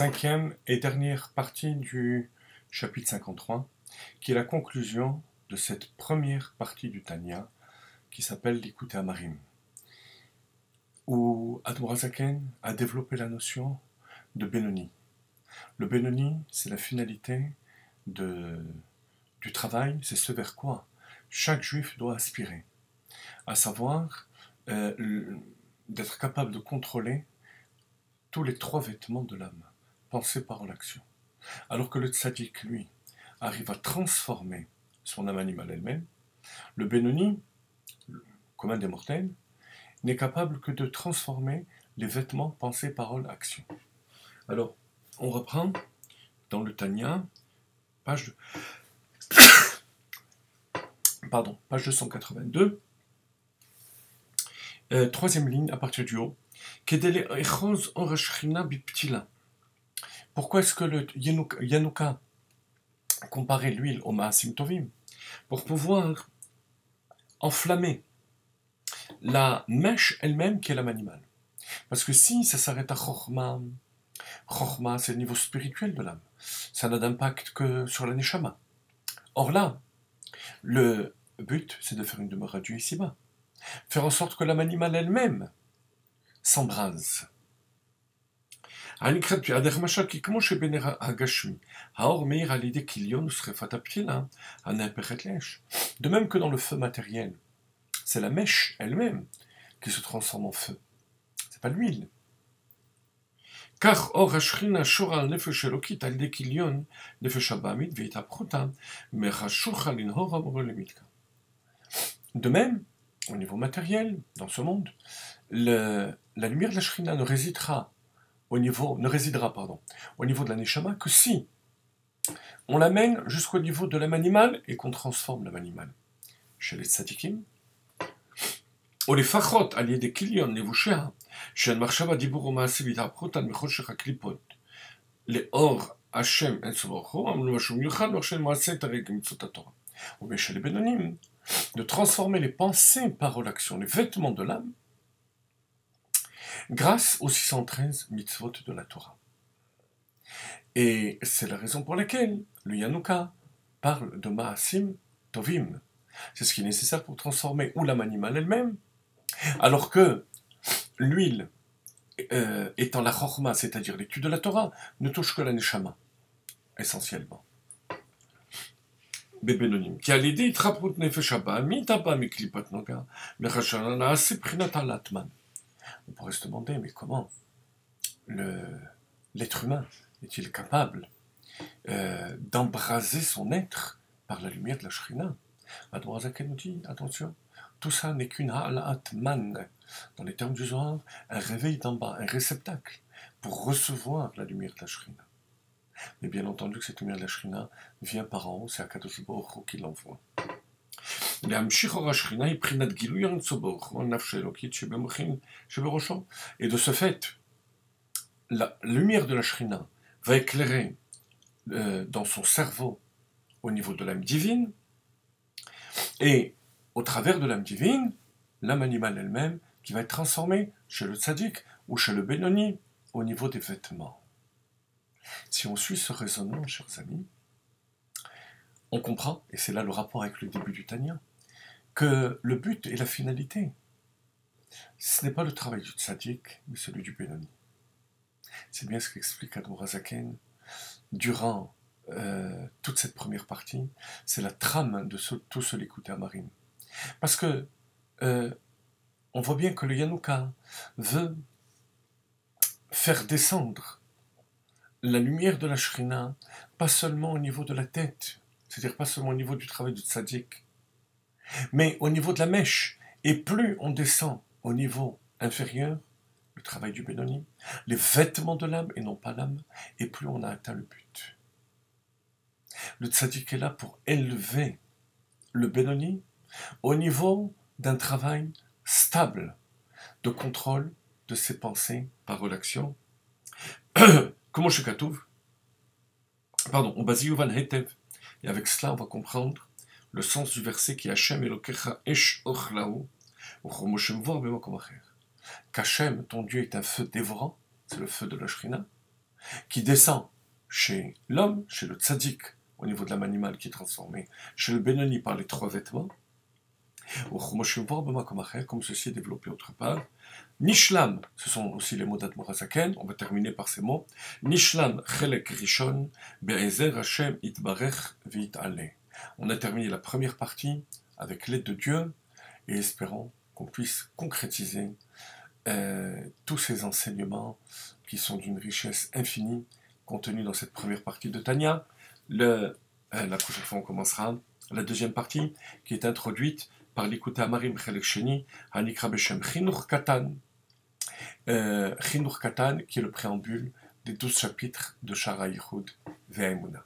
Cinquième et dernière partie du chapitre 53, qui est la conclusion de cette première partie du Tanya, qui s'appelle l'Ikutei Amarim, où Admor HaZaken a développé la notion de Benoni. Le Benoni, c'est la finalité du travail, c'est ce vers quoi chaque juif doit aspirer, à savoir d'être capable de contrôler tous les trois vêtements de l'âme, pensée, parole, action. Alors que le tzaddik, lui, arrive à transformer son âme animale elle-même, le Benoni, commun des mortels, n'est capable que de transformer les vêtements, pensée, parole, action. Alors, on reprend dans le Tanya, page 282, troisième ligne à partir du haut. Pourquoi est-ce que le Yanouka comparait l'huile au Maasim Tovim? Pour pouvoir enflammer la mèche elle-même qui est l'âme animale. Parce que si ça s'arrête à Chochma, c'est le niveau spirituel de l'âme. Ça n'a d'impact que sur la Neshama. Or là, le but, c'est de faire une demeure à Dieu ici-bas. Faire en sorte que l'âme animale elle-même s'embrase. De même que dans le feu matériel, c'est la mèche elle-même qui se transforme en feu. C'est pas l'huile. Car or השכינה שורה על נפש אלוקית על ידי כיליון נפש הבעמית והתהפכותה מחשוכה לנהור המורה למתקה. De même, au niveau matériel, dans ce monde, la lumière de la Shrina ne résidera au niveau de la Neshama que si on l'amène jusqu'au niveau de l'âme animale et qu'on transforme l'âme animale. Chez les tzadikim, ou les fachot על ידי כיליון לבושיה של מחשבה דיבור ומעשה והתהפכותן מחושך הקליפות לאור השם אין סוף ברוך הוא, אמרו משהו מיוחד של מעשה תרי"ג מצוות התורה. ou chez les bénonymes, de transformer les pensées, paroles, actions, les vêtements de l'âme grâce aux 613 mitzvot de la Torah. Et c'est la raison pour laquelle le Yanouka parle de Maasim Tovim. C'est ce qui est nécessaire pour transformer ou l'âme animale elle-même, alors que l'huile étant la Chochma, c'est-à-dire l'étude de la Torah, ne touche que la Neshama, essentiellement. בבינונים. כי על ידי התחברות נפש הבא, מי תבא מקליפת נוגה, מחשנה נעשה בחינת הלטמן. On pourrait se demander, mais comment l'être humain est-il capable d'embraser son être par la lumière de la Shrina? Admor HaZaken nous dit, attention, tout ça n'est qu'une ha'alat man, dans les termes du Zohar, un réveil d'en bas, un réceptacle, pour recevoir la lumière de la Shrina. Mais bien entendu que cette lumière de la Shrina vient par en haut, c'est Akadosh Baruch Hu qui l'envoie. Et de ce fait, la lumière de la Shrina va éclairer dans son cerveau au niveau de l'âme divine, et au travers de l'âme divine, l'âme animale elle-même qui va être transformée chez le tzaddik ou chez le Benoni au niveau des vêtements. Si on suit ce raisonnement, chers amis, on comprend, et c'est là le rapport avec le début du Tanya, que le but et la finalité, ce n'est pas le travail du tzaddik, mais celui du Benoni. C'est bien ce qu'explique Admor HaZaken durant toute cette première partie, c'est la trame de tout ce l'Ikutei Amarim. Parce que on voit bien que le Yanouka veut faire descendre la lumière de la Shrina, pas seulement au niveau de la tête, c'est-à-dire pas seulement au niveau du travail du tzaddik, mais au niveau de la mèche. Et plus on descend au niveau inférieur, le travail du Benoni, les vêtements de l'âme et non pas l'âme, et plus on a atteint le but. Le tzaddik est là pour élever le Benoni au niveau d'un travail stable de contrôle de ses pensées, paroles, actions. Comment chez Katouv, on basie Van Hetev, et avec cela on va comprendre le sens du verset qui est Hashem Elokecha Esh Ochlaou, Uchomoshem Vor B'Makom Acher. Qu'Hashem, ton Dieu, est un feu dévorant, c'est le feu de la Shrina, qui descend chez l'homme, chez le tzaddik, au niveau de l'âme animale qui est transformée, chez le Benoni par les 3 vêtements, comme ceci est développé autre part. Nishlam, ce sont aussi les mots d'Admorazaken, on va terminer par ces mots. Nishlam chelek rishon be'ezer Hashem itbarech v'it'ale. On a terminé la première partie avec l'aide de Dieu et espérons qu'on puisse concrétiser tous ces enseignements qui sont d'une richesse infinie contenus dans cette première partie de Tanya. La prochaine fois on commencera la deuxième partie qui est introduite par l'Ikuta Amarim Chelek Sheni, Hanikra Beshem Chinuch Katan, qui est le préambule des 12 chapitres de Shara Yichud Ve'emuna.